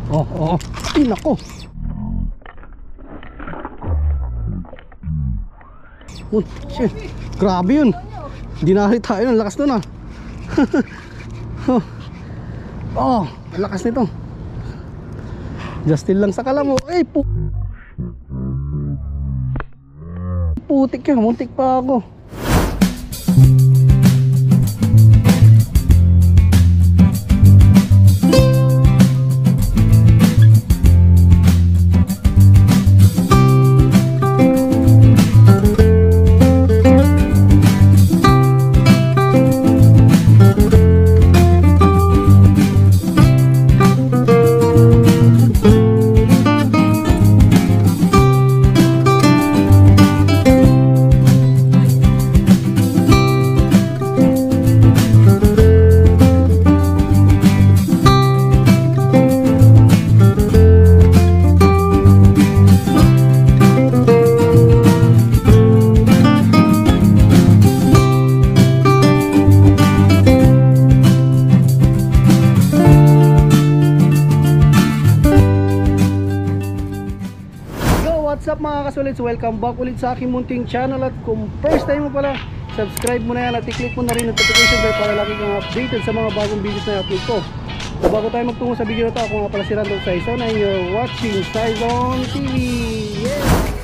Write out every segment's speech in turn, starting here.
Oh. Ay, nako. Oh, shit. Grabe yun. Dinari tayo. Ang lakas nun ah. Oh, ang lakas nito. Justin lang sa kala mo. Eh, putik yan. Muntik pa ako. What's up mga kasolid? Welcome back ulit sa aking munting channel. At kung first time mo pala, subscribe mo na yan at i-click mo na rin notification bell para lagi kang updated sa mga bagong videos na i-upload ko. So bago tayo magtungo sa video na ito, ako nga pala si Randolph Saizon and you're watching Saizon TV. Yeah!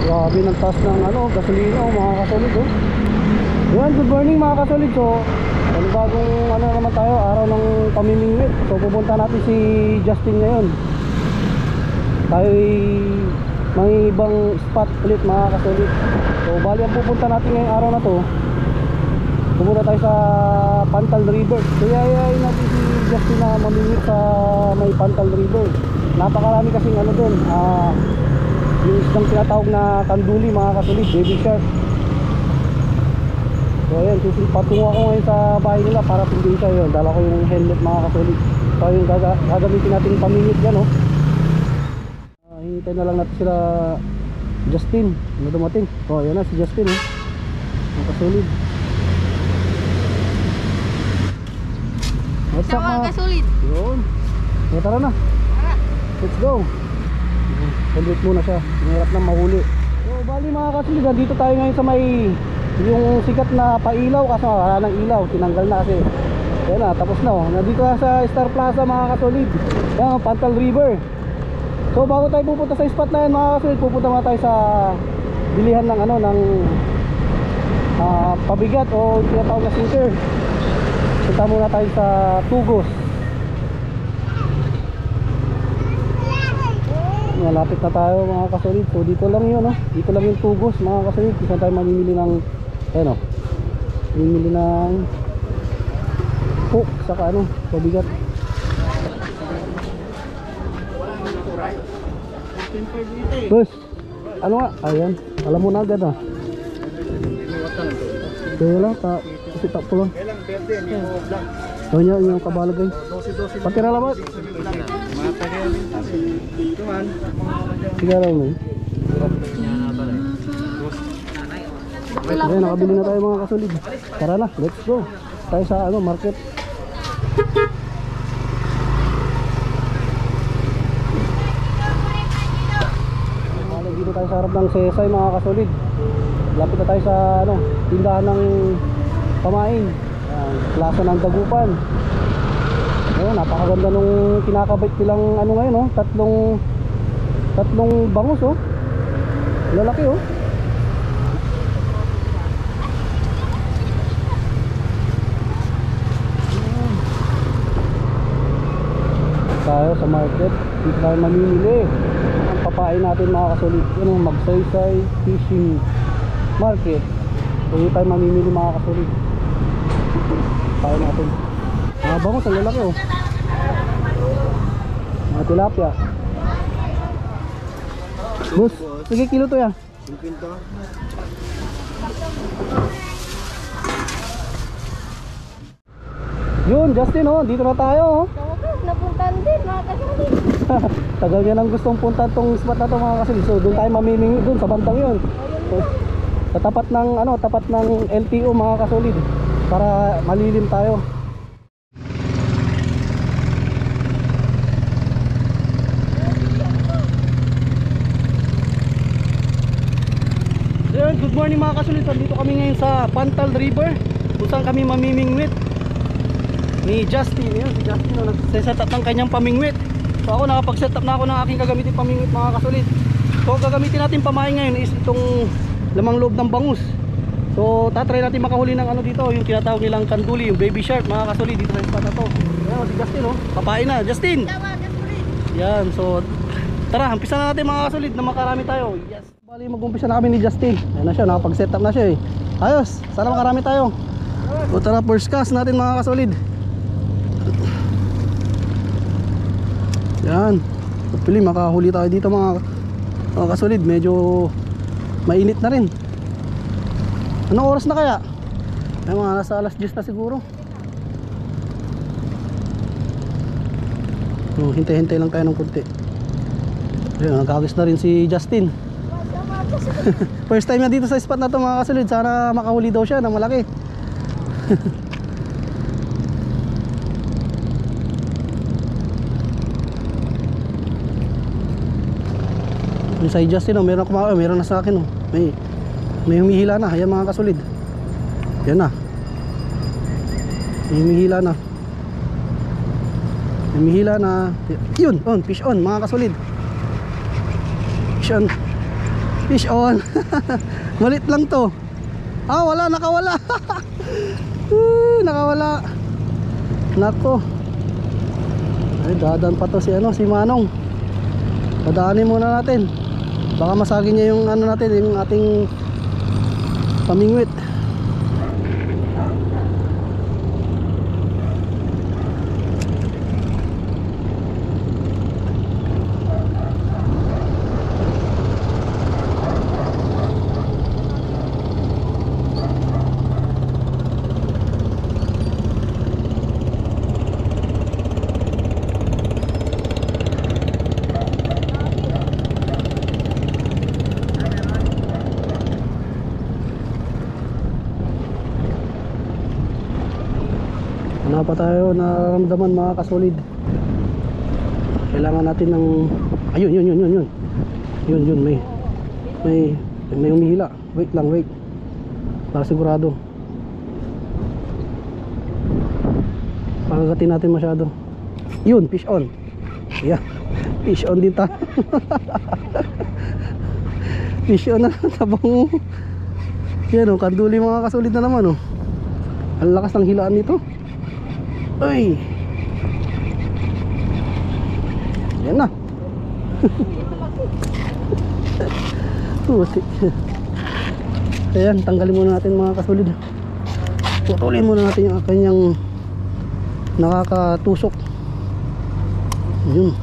Grabe ng taas ng gasolina mga kasolid oh. Yan, good morning mga kasolid. So bagong naman tayo, araw ng pamimingwit. So pupunta natin si Justin ngayon. Tayo may ibang spot ulit mga kasolid. So bali ang pupunta natin ngayong araw na to, pupunta tayo sa Pantal River. So yayain natin si Justin na mamingwit sa may Pantal River. Napakarami kasing doon, yung isang tinatawag na kanduli mga kasolid, baby shark. So ayan, patungo ako ngayon sa bahay nila para pinduin siya. Yun, dala ko yung helmet mga kasolid. So yung gagamitin natin pamingit dyan hintay na lang natin sila Justin na dumating. So ayan na si Justin mga kasolid. What's up mga kasolid? Yun, tara na, let's go. Helmet muna siya, mahirap na mahuli. So bali mga kasolid, dito tayo ngayon sa may yung sikat na pailaw kasi wala ng ilaw, tinanggal na kasi. Ayan na, tapos na nandito na sa Star Plaza mga kasolid. Ayan, Pantal River. So bago tayo pupunta sa spot na yan mga kasolid, pupunta muna tayo sa bilihan ng ng pabigat o tinatawag na sinker. Punta muna tayo sa Tugos. Malapit na tayo mga kasolid. So dito lang yun dito lang yung Tugos mga kasolid. Kasi tayo mamimili ng mamimili ng hook saka pabigat. Boss, ayan, alam mo na agad kaya lang kasi takpo lang so niya yung kabalagay patira labat sige lang okay, nakabili na tayo mga kasolid. Tara na, let's go tayo sa market. Dito tayo sa harap ng Sesay mga kasolid. Lapit na tayo sa tindahan ng pamain, Plaza ng Dagupan. Ayun, napakaganda nung kinakabait nilang ngayon tatlong bangus lalaki tayo sa market. Dito tayo mamimili ang papain natin mga kasolid. Magsaysay Fishing Market. So dito tayo mamimili mga kasolid. Papain natin mga bangus, ang lalaki mga tilapia. Boss, sige kilo to ya. 50. Yun, Justin, oh, dito na tayo. Oh. Napuntahan din mga kasolid. Tagal niya nang gustong punta tong spot na to mga kasolid. So doon tayo mamimingwit doon sa bandang yun. So, sa tapat ng tapat ng LTO mga kasolid. Para malilim tayo. Good morning mga kasolid. Dito kami ngayon sa Pantal River kung saan kami mamimingwit ni Justin. Yun, si Justin nagsiset up ng kanyang pamingwit. So ako nakapag-set up na ako ng aking gagamitin pamingwit mga kasolid. So gagamitin natin pamain ngayon is itong lamang loob ng bangus. So tatry natin makahuli ng dito, yung tinatawag nilang kanduli, yung baby shark mga kasolid dito sa spot na to. Ayan si Justin, oh. Papain na, Justin. Yan, so tara, umpisa na natin mga kasolid na makarami tayo. Yes. Bali mag-umpisa na kami ni Justin. Ayan na siya, nakapag-set up na siya eh. Ayos, sana makarami tayo. So tara, first cast natin mga kasolid. Yan. Hopefully makahuli tayo dito mga kasolid. Medyo mainit na rin. Anong oras na kaya? Ay mga nasa alas 10 na siguro. Hintay-hintay lang tayo ng konti. Ayun, nagkagis na rin si Justin. First time na dito sa spot na to mga kasolid. Sana makahuli daw siya ng malaki. Yung sa Justin, meron na sa akin. May humihila na. Ayan mga kasolid. Yan na. May humihila na. May humihila na. Yun, fish on mga kasolid. Fish on. Fish on. Malit lang to. Wala, nakawala. Nakawala. Nako. Ay, dadan pa to si Manong. Padaanin muna natin. Baka masagin niya yung natin, yung ating pamingwit. Wala pa tayo nararamdaman mga kasolid. Kailangan natin ng yun may umihila. Wait lang, wait. Para sigurado. Pagagatin natin masyado. Yun, fish on. Yeah. Fish on din tayo. Fish on na tabang. Yan kanduli mga kasolid na naman Ang lakas ng hilaan nito. Uy. Yan na. Ayan, tanggalin muna natin mga kasolid. Putulin muna natin yung kanyang nakakatusok. Yun.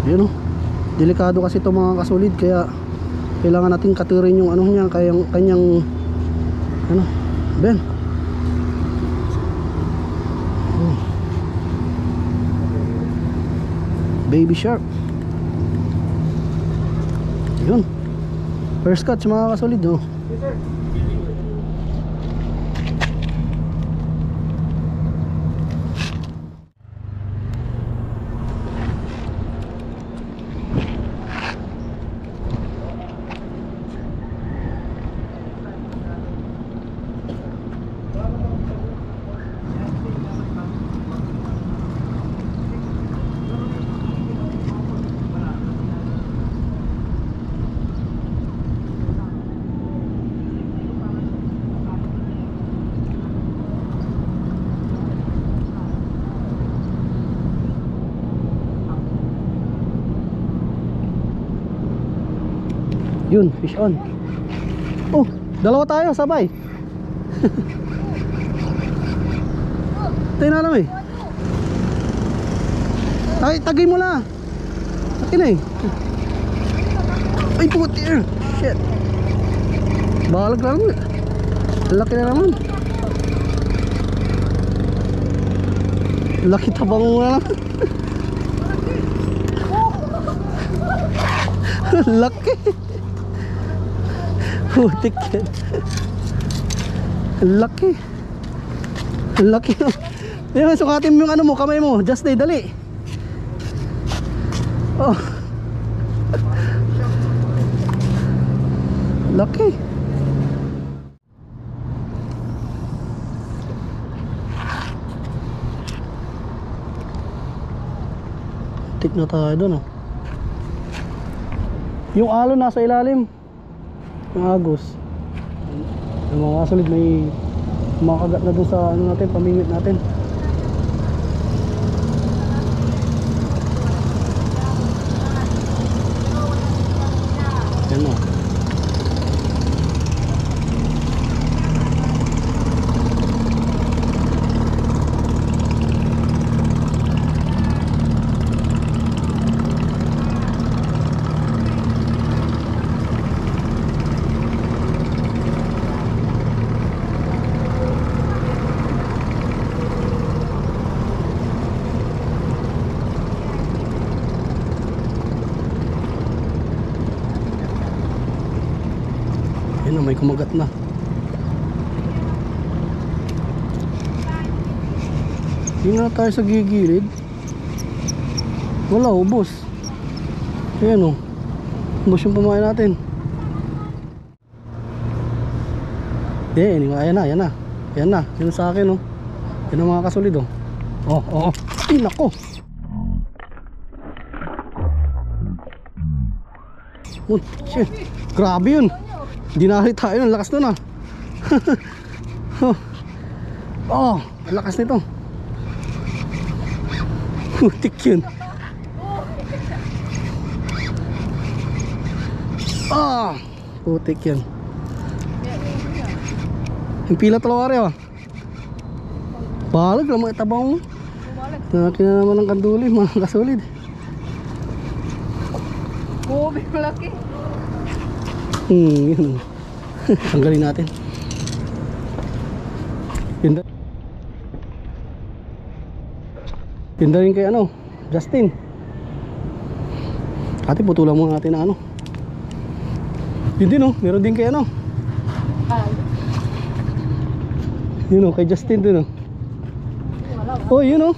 Yun delikado kasi ito mga kasolid, kaya kailangan natin katirin yung niya, kanyang ben. Baby shark. Yun. First catch mga kasolid Yes, sir. Yun, fish on. Oh, dalawa tayo, sabay. Tayo na lang eh. Ay, tagay mo na. Akin na eh. Ay, puti. Shit. Balag lang. Laki na naman. Laki tabang mo na naman. Laki. Putik yan. Laki. Laki. Yan, sukatin mo yung ano mo, kamay mo. Just day, dali. Oh. Laki. Tik na tayo doon oh. Yung alon nasa ilalim. Yung agos. Yung mga kasolid may makagat na doon sa ano natin, pamingwit natin. Yan o. Yan o, may kumagat na. Hindi na tayo sa gigilid. Wala, ubos. Ayan o, ubos yung pamain natin. Ayan na, ayan na. Ayan na, yun sa akin o. Yan ang mga kasolid o. Oh. Ay, nako. Oh, shit. Grabe yun. Hindi nakita tayo, ang lakas nun ah. Oh, ang lakas nito. Putik yun. Ah, putik yun. Yung pila talawari ah. Balag lang mga tabang mo. Nakin na naman ang kanduli, mga kasolid. Bubi malaki. Yun. Tanggalin natin. Tinda rin kay ano, Justin. Ate, putulan mo natin na ano. Yun din oh, meron din kay ano. Yun oh, kay Justin din oh. Oh, yun oh.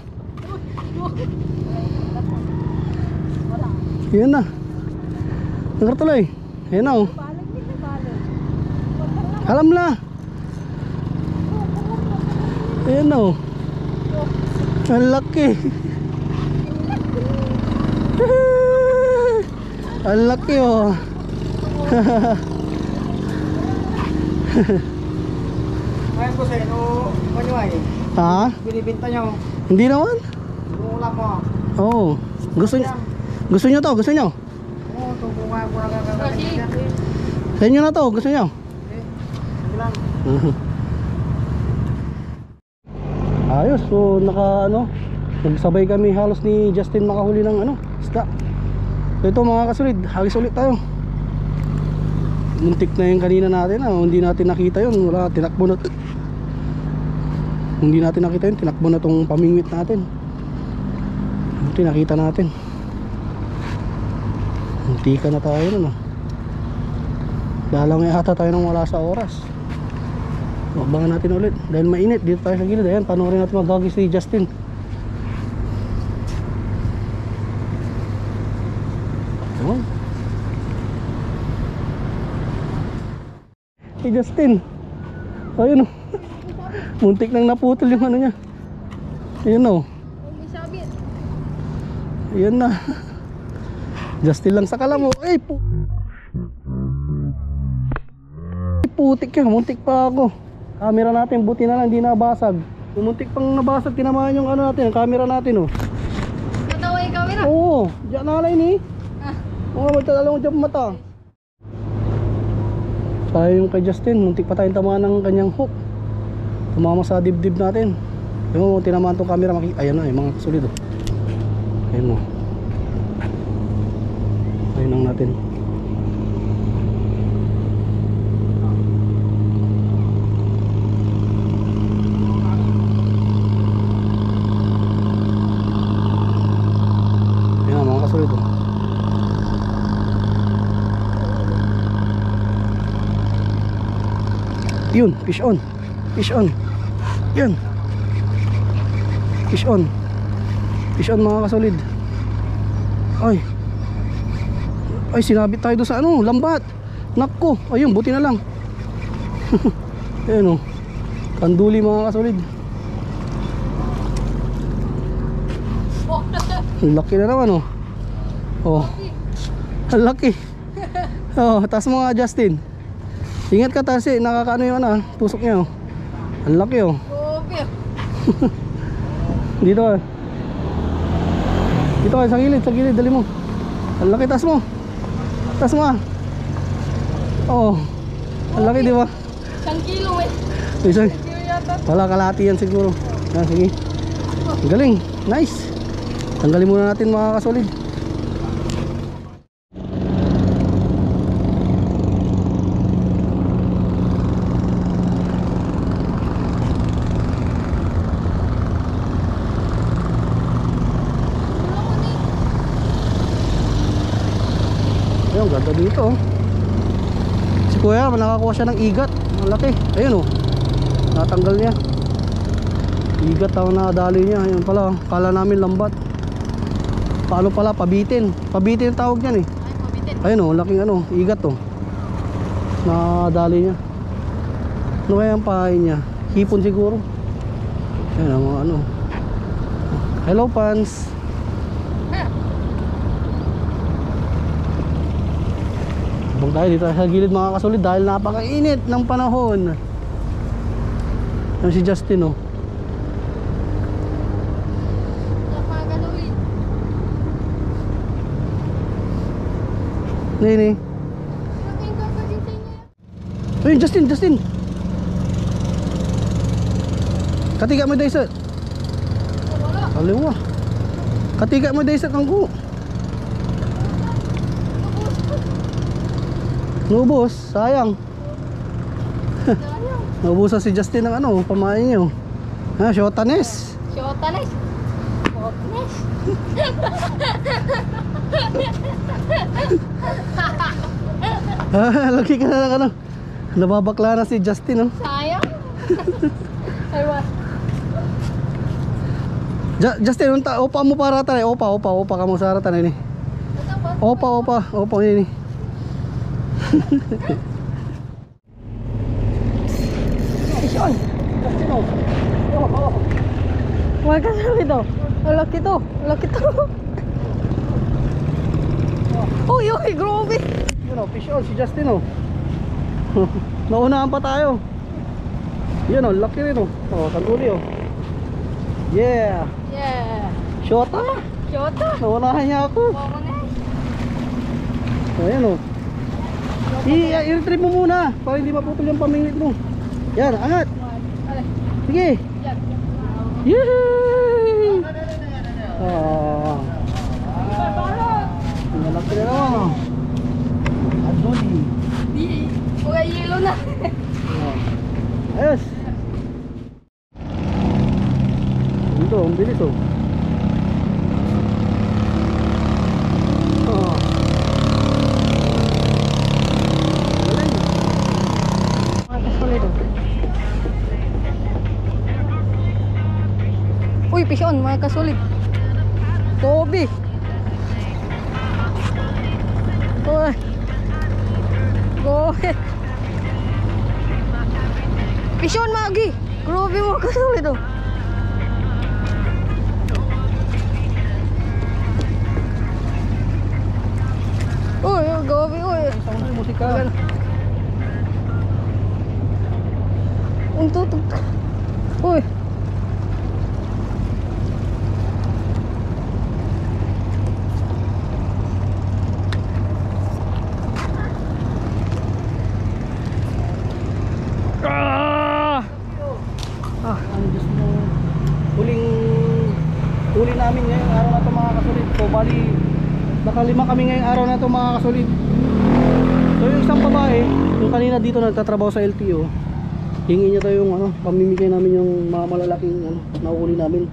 Yan na. Nagkatuloy. Yan na oh. Alam na. Ayan na oh. Ang laki. Ang laki oh. Ayan po sir, ano ay? Ha? Binibinta nyo. Hindi naman. Ulam mo. Oo. Gusto nyo to? Gusto nyo? Oo, tubungan ko na gagawin. Sa inyo na to? Gusto nyo? Ayos, so nagsabay kami halos ni Justin makahuli ng isda. So ito mga kasolid, hagis ulit tayo. Muntik na yung kanina natin, hindi natin nakita yun, wala, tinakbo na. Hindi natin nakita yun, tinakbo na tong pamingwit natin. Buti nakita natin. Muntika na tayo nun Lalang ata tayo nang wala sa oras. Abangan natin ulit dahil mainit dito tayo sa gilid. Ayan, panoorin natin mag-hagis si Justin. Oh. Si Justin. Ayun oh. Muntik nang naputol yung ano niya. Ayun oh. Ayun na. Justin lang sa kalamo. Ay putik yan, muntik pa ako. Camera natin, buti na lang di nabasag. Muntik pang nabasag, tinamaan yung ano natin, ang camera natin oh. Natawa yung camera? Oo, diyan nalay ni. Oo, magtatalong dyan mata. Tayo yung kay Justin, muntik pa tayong tamaan ng kanyang hook. Tumama sa dibdib natin. Yung tinamaan tong camera, ayan na yung mga kasulid oh. Ayan mo. Ayun lang natin. Ayan na mga kasulid oh. Yun, fish on. Fish on. Yan. Fish on. Fish on mga kasolid. Ay. Ay, sinabit tayo doon sa ano, lambat. Nakko. Ayun, buti na lang. Ayan o. Kanduli mga kasolid. Ang laki na naman o. Oh. Ang laki. Oh, taas mo nga Justin. Ingat ka Tarsi, nakakaano yung ano, tusok niya oh. Ang laki oh. Grabe. Dito ah. Dito ah, sa gilid, dali mo. Ang laki, taas mo. Taas mo ah. Oh. Ang laki, di ba? 1 kilo eh. Isang, Kilo yata. wala, kalahati yan siguro. Ah, sige. Ang galing, nice. Tanggalin muna natin mga kasolid. Ayun, ganda dito oh. Si kuya, nakakuha siya ng igat. Ang laki, ayun oh. Natanggal niya. Igat ang nadali niya. Ayun pala, kala namin lambat. Paano pala, pabitin. Pabitin ang tawag niyan eh. Ay, pabitin. Ayun oh, laking ano, igat oh. Nadali niya. Ano kaya ang pahain niya? Hipon siguro. Ayun ang mga ano. Hello Pans. Habang tayo dito sa gilid mga kasolid dahil napakainit ng panahon. Yan si Justin oh. Napagaluin. Nini. Laging kakasin sa inyo. Ayun Justin. Katiga mo dahil sa Wala. aliwa. Katiga mo dahil sa tanggo. Nubos, sayang. Naubusan si Justin ng ano, pamain niyo. Ha, shotanes. Shotanes. Shotanes. Lagi ka na ng ano. Nababakla na si Justin oh. Sayang. Aywa. Justin, opa mo para tanay. Opa ka mo sa tanay ni. Opa ini. Isyon. Justin oh. Wag ka na ito. Laki to. Uy, grabe. Yun oh, fish on si Justin oh. Naunahan pa tayo. Yan oh, laki rin oh. Oh, tanduli oh. Yeah. Yeah. Shota. Shota. Naunahan niya ako. Mama na. Oh, yan oh. I-retrieve mo muna para hindi maputol yung pamingwit mo. Yan, angat. Alay. Sige. Yan. Yay! Oh. Malaki na naman. Adoli. Uy, yelo na. Oh. Ayos. Ito, ang bilis oh. Oh. Galing. Uy, fish on, mga kasolid. Toby. Uy. Go ahead. Fish on, Magi. Grabe mga kasolid oh. Uy, grabe uy. Sound ng musika. Tutok. Uy. bali nakalima kami ngayong araw na to mga kasolid. So yung isang babae, yung kanina dito nagtatrabaho sa LTO, hingi niya tayo yung pamimigay namin yung mga malalaking nakuhuli namin.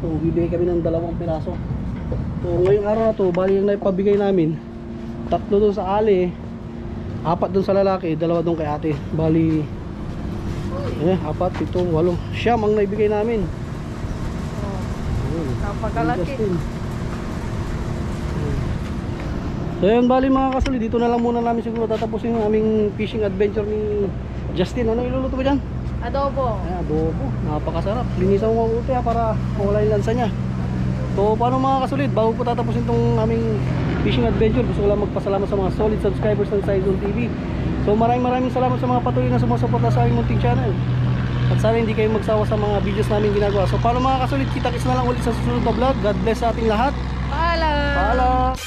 So bibigay kami ng 2 piraso. So ngayong araw na to, bali yung naipabigay namin, 3 doon sa ali, 4 doon sa lalaki, 2 doon kay ate. Bali 4, 7, 8, siyam ang naibigay namin. Napakalaki. Justin. So yun, bali mga kasolid, dito na lang muna namin siguro tatapusin yung aming fishing adventure ni Justin. Ano iluluto mo dyan? Adobo. Ay, adobo, napakasarap. Linisan mo mabuti para mawala yung lansa niya. So paano mga kasolid, bago po tatapusin itong aming fishing adventure, gusto ko lang magpasalamat sa mga solid subscribers ng Saizon TV. So maraming salamat sa mga patuloy na sumusuporta sa aming munting channel. At sana hindi kayo magsawa sa mga videos namin ginagawa. So paano mga kasolid, kita-kits na lang ulit sa susunod na vlog. God bless sa ating lahat. Paalam. Paalam.